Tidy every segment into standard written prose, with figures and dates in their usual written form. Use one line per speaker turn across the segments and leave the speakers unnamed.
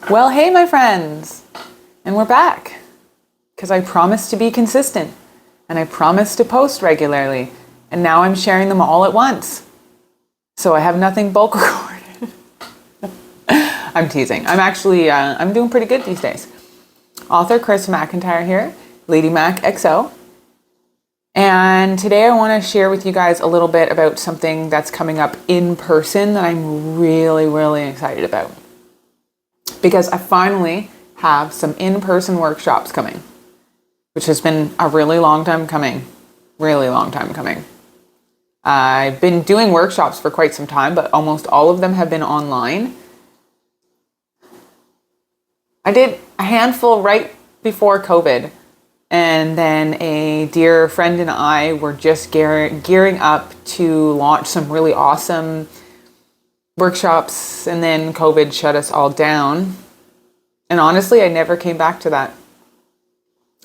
Well, hey, my friends, and we're back because I promised to be consistent and I promised to post regularly, and now I'm sharing them all at once. So I have nothing bulk recorded. I'm teasing. I'm actually, I'm doing pretty good these days. Author Chris McIntyre here, Lady Mac XO. And today I want to share with you guys a little bit about something that's coming up in person that I'm really, really excited about. Because I finally have some in-person workshops coming, which has been a really long time coming. I've been doing workshops for quite some time, but almost all of them have been online. I did a handful right before COVID, and then a dear friend and I were just gearing up to launch some really awesome workshops, and then COVID shut us all down. And honestly, I never came back to that.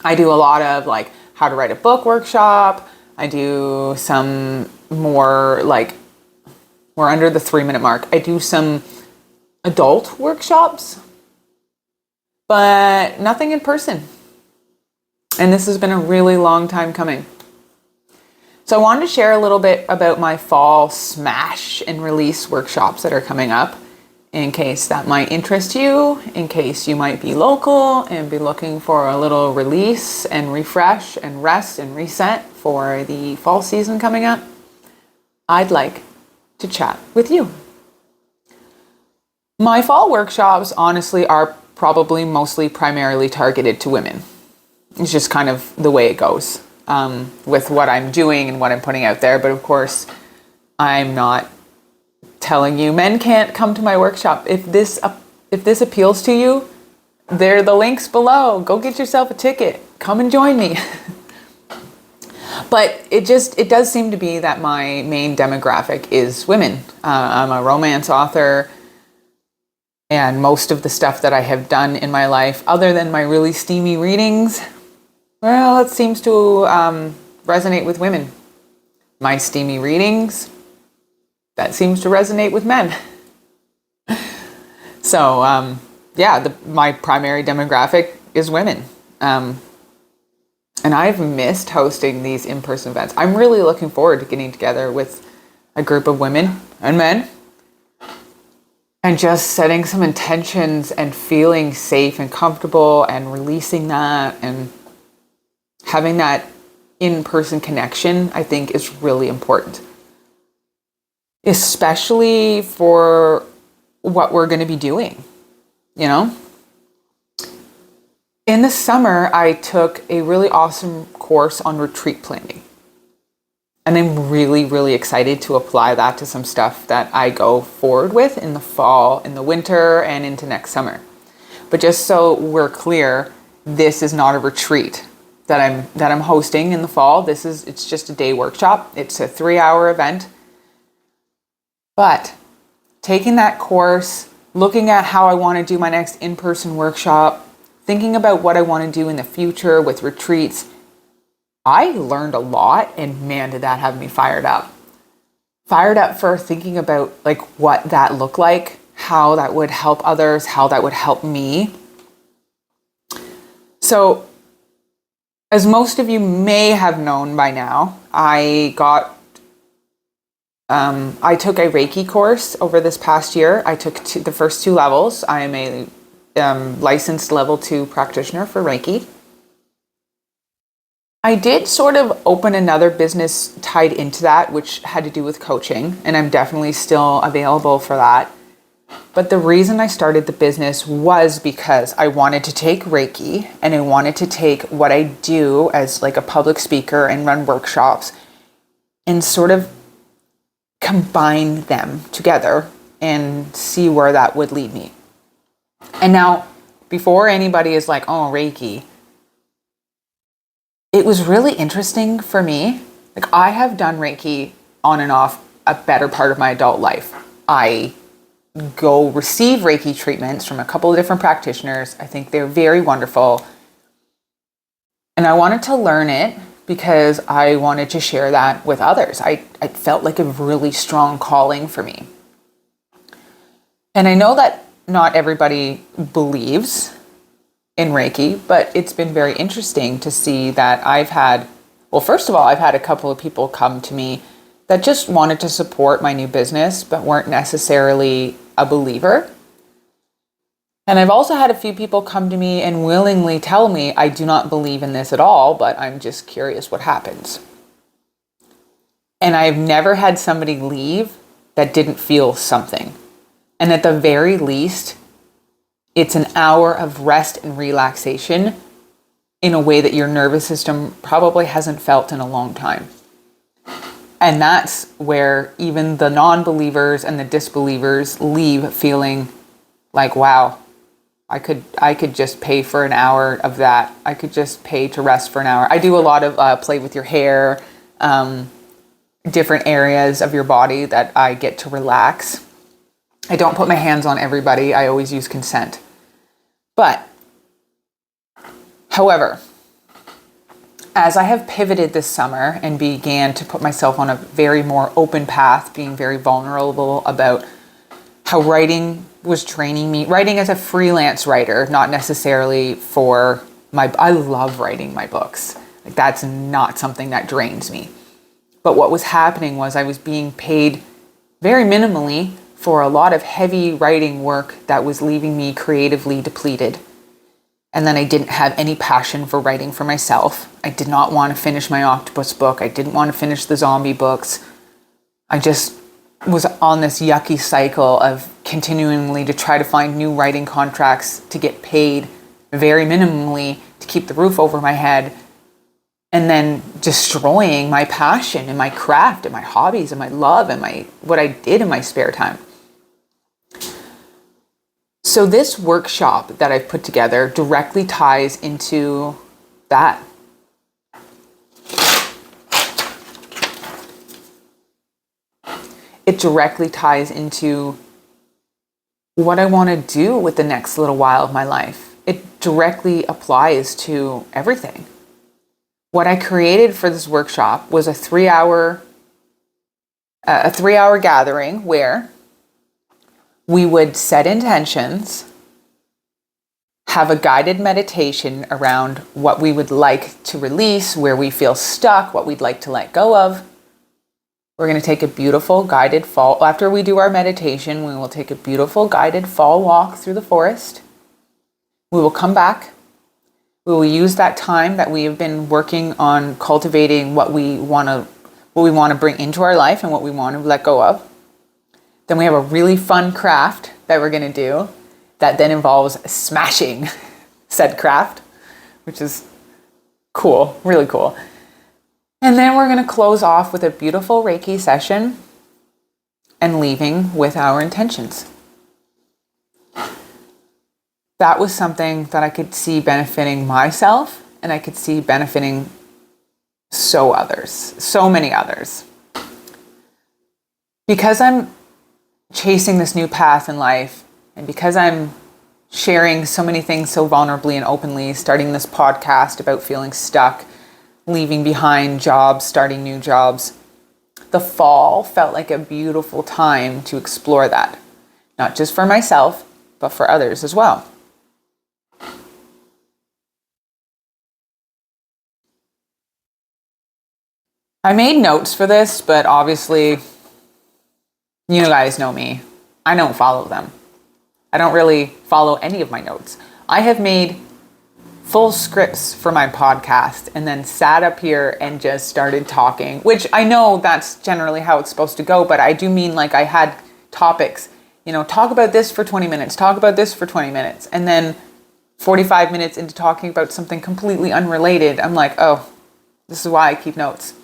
I do a lot of like how to write a book workshop. I do some more like, we're under the 3-minute mark. I do some adult workshops, but nothing in person. And this has been a really long time coming. So I wanted to share a little bit about my fall smash and release workshops that are coming up, in case that might interest you, in case you might be local and be looking for a little release and refresh and rest and reset for the fall season coming up. I'd like to chat with you. My fall workshops, honestly, are probably mostly primarily targeted to women. It's just kind of the way it goes. With what I'm doing and what I'm putting out there. But of course, I'm not telling you men can't come to my workshop. If this appeals to you, there are the links below. Go get yourself a ticket. Come and join me. But it does seem to be that my main demographic is women. I'm a romance author, and most of the stuff that I have done in my life, other than my really steamy readings, well, it seems to resonate with women. My steamy readings, that seems to resonate with men. So, my primary demographic is women. And I've missed hosting these in-person events. I'm really looking forward to getting together with a group of women and men and just setting some intentions and feeling safe and comfortable and releasing that and having that in-person connection, I think, is really important. Especially for what we're going to be doing, you know? In the summer, I took a really awesome course on retreat planning. And I'm really, really excited to apply that to some stuff that I go forward with in the fall, in the winter, and into next summer. But just so we're clear, this is not a retreat that I'm hosting in the fall. It's just a day workshop. It's a 3-hour event. But taking that course, looking at how I want to do my next in-person workshop, thinking about what I want to do in the future with retreats, I learned a lot, and man, did that have me fired up. Fired up for thinking about like what that looked like, how that would help others, how that would help me. So, as most of you may have known by now, I took a Reiki course over this past year. I took the first 2 levels. I am a licensed level 2 practitioner for Reiki. I did sort of open another business tied into that, which had to do with coaching, and I'm definitely still available for that. But the reason I started the business was because I wanted to take Reiki and I wanted to take what I do as like a public speaker and run workshops and sort of combine them together and see where that would lead me. And now, before anybody is like, oh, Reiki, it was really interesting for me. Like, I have done Reiki on and off a better part of my adult life. I go receive Reiki treatments from a couple of different practitioners. I think they're very wonderful. And I wanted to learn it because I wanted to share that with others. I felt like a really strong calling for me. And I know that not everybody believes in Reiki, but it's been very interesting to see that first of all, I've had a couple of people come to me that just wanted to support my new business, but weren't necessarily a believer. And I've also had a few people come to me and willingly tell me, I do not believe in this at all, but I'm just curious what happens. And I've never had somebody leave that didn't feel something. And at the very least, it's an hour of rest and relaxation in a way that your nervous system probably hasn't felt in a long time. And that's where even the non-believers and the disbelievers leave feeling like, wow, I could just pay for an hour of that. I could just pay to rest for an hour. I do a lot of play with your hair, different areas of your body that I get to relax. I don't put my hands on everybody. I always use consent. But, however, as I have pivoted this summer and began to put myself on a very more open path, being very vulnerable about how writing was training me, writing as a freelance writer, not necessarily I love writing my books. Like, that's not something that drains me. But what was happening was I was being paid very minimally for a lot of heavy writing work that was leaving me creatively depleted. And then I didn't have any passion for writing for myself. I did not want to finish my octopus book. I didn't want to finish the zombie books. I just was on this yucky cycle of continually to try to find new writing contracts to get paid very minimally to keep the roof over my head, and then destroying my passion and my craft and my hobbies and my love and what I did in my spare time. So this workshop that I've put together directly ties into that. It directly ties into what I want to do with the next little while of my life. It directly applies to everything. What I created for this workshop was a 3-hour gathering where we would set intentions, have a guided meditation around what we would like to release, where we feel stuck, what we'd like to let go of. We're going to take a beautiful guided fall. After we do our meditation, we will take a beautiful guided fall walk through the forest. We will come back. We will use that time that we have been working on cultivating what we want to bring into our life and what we want to let go of. Then we have a really fun craft that we're going to do that then involves smashing said craft, which is cool, really cool. And then we're going to close off with a beautiful Reiki session and leaving with our intentions. That was something that I could see benefiting myself, and I could see benefiting so many others. Because I'm chasing this new path in life, and because I'm sharing so many things so vulnerably and openly, starting this podcast about feeling stuck, leaving behind jobs, starting new jobs, the fall felt like a beautiful time to explore that. Not just for myself, but for others as well. I made notes for this, but obviously, you guys know me. I don't follow them. I don't really follow any of my notes. I have made full scripts for my podcast and then sat up here and just started talking, which I know that's generally how it's supposed to go, but I do mean like I had topics, talk about this for 20 minutes, talk about this for 20 minutes. And then 45 minutes into talking about something completely unrelated, I'm like, oh, this is why I keep notes.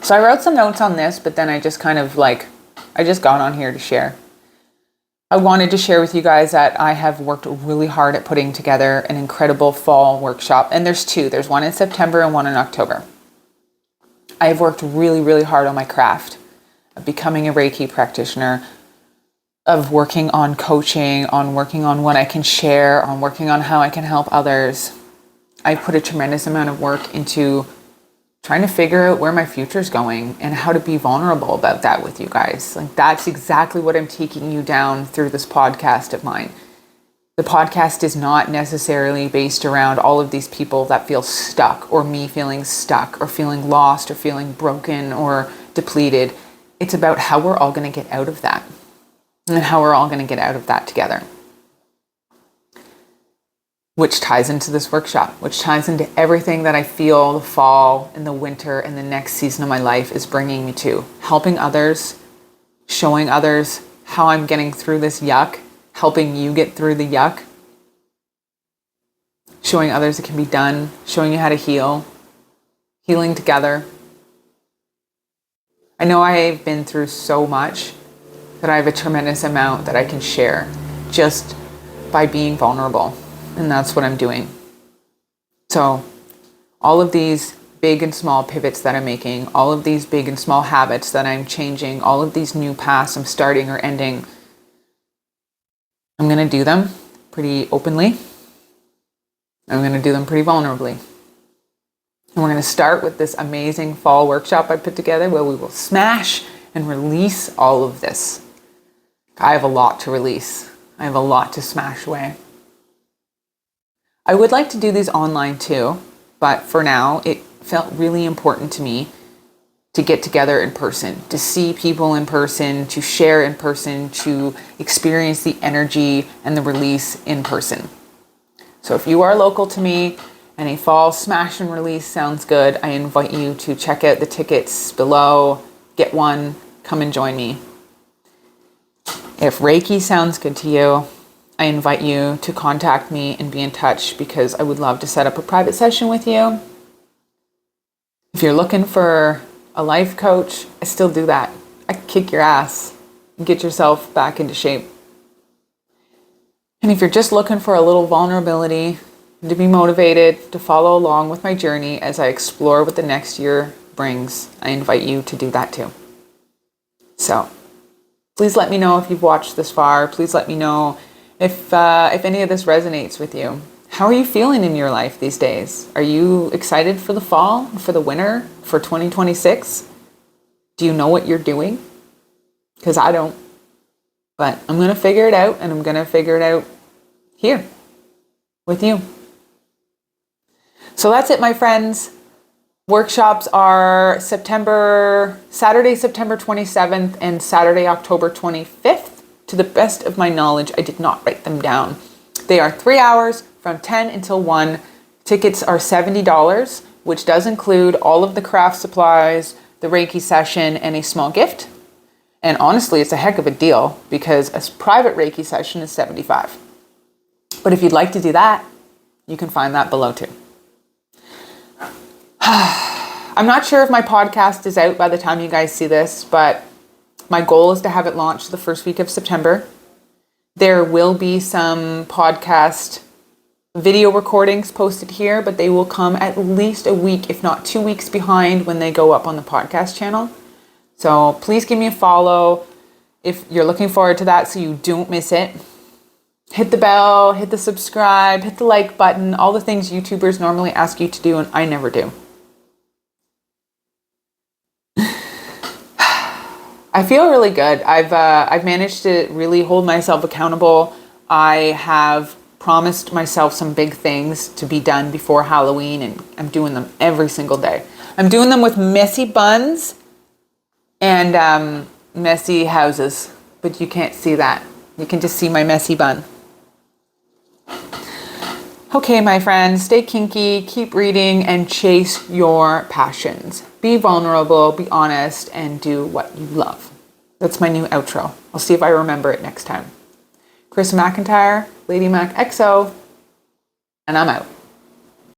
So I wrote some notes on this, but then I just got on here to share. I wanted to share with you guys that I have worked really hard at putting together an incredible fall workshop. And there's two. There's one in September and one in October. I have worked really, really hard on my craft of becoming a Reiki practitioner, of working on coaching, on working on what I can share, on working on how I can help others. I've put a tremendous amount of work into trying to figure out where my future's going and how to be vulnerable about that with you guys. Like, that's exactly what I'm taking you down through this podcast of mine. The podcast is not necessarily based around all of these people that feel stuck, or me feeling stuck, or feeling lost, or feeling broken or depleted. It's about how we're all going to get out of that, and how we're all going to get out of that together. Which ties into this workshop, which ties into everything that I feel the fall and the winter and the next season of my life is bringing me to. Helping others, showing others how I'm getting through this yuck, helping you get through the yuck, showing others it can be done, showing you how to heal, healing together. I know I've been through so much that I have a tremendous amount that I can share just by being vulnerable. And that's what I'm doing. So all of these big and small pivots that I'm making, all of these big and small habits that I'm changing, all of these new paths I'm starting or ending, I'm going to do them pretty openly. I'm going to do them pretty vulnerably. And we're going to start with this amazing fall workshop I put together where we will smash and release all of this. I have a lot to release. I have a lot to smash away. I would like to do these online too, but for now, it felt really important to me to get together in person, to see people in person, to share in person, to experience the energy and the release in person. So if you are local to me and a fall smash and release sounds good, I invite you to check out the tickets below, get one, come and join me. If Reiki sounds good to you, I invite you to contact me and be in touch, because I would love to set up a private session with you. If you're looking for a life coach, I still do that. I kick your ass and get yourself back into shape. And if you're just looking for a little vulnerability and to be motivated to follow along with my journey as I explore what the next year brings, I invite you to do that too. So please let me know if you've watched this far. Please let me know if any of this resonates with you. How are you feeling in your life these days? Are you excited for the fall, for the winter, for 2026? Do you know what you're doing? Because I don't. But I'm going to figure it out, and I'm going to figure it out here with you. So that's it, my friends. Workshops are Saturday, September 27th and Saturday, October 25th. To the best of my knowledge, I did not write them down. They are 3 hours from 10 until 1. Tickets are $70, which does include all of the craft supplies, the Reiki session, and a small gift. And honestly, it's a heck of a deal because a private Reiki session is $75. But if you'd like to do that, you can find that below too. I'm not sure if my podcast is out by the time you guys see this, but my goal is to have it launched the first week of September. There will be some podcast video recordings posted here, but they will come at least a week, if not 2 weeks behind when they go up on the podcast channel. So please give me a follow if you're looking forward to that so you don't miss it. Hit the bell, hit the subscribe, hit the like button, all the things YouTubers normally ask you to do and I never do. I feel really good. I've managed to really hold myself accountable. I have promised myself some big things to be done before Halloween, and I'm doing them every single day. I'm doing them with messy buns and messy houses, but you can't see that. You can just see my messy bun. Okay, my friends, stay kinky, keep reading, and chase your passions. Be vulnerable, be honest, and do what you love. That's my new outro. I'll see if I remember it next time. Chris McIntyre, Lady Mac XO, and I'm out.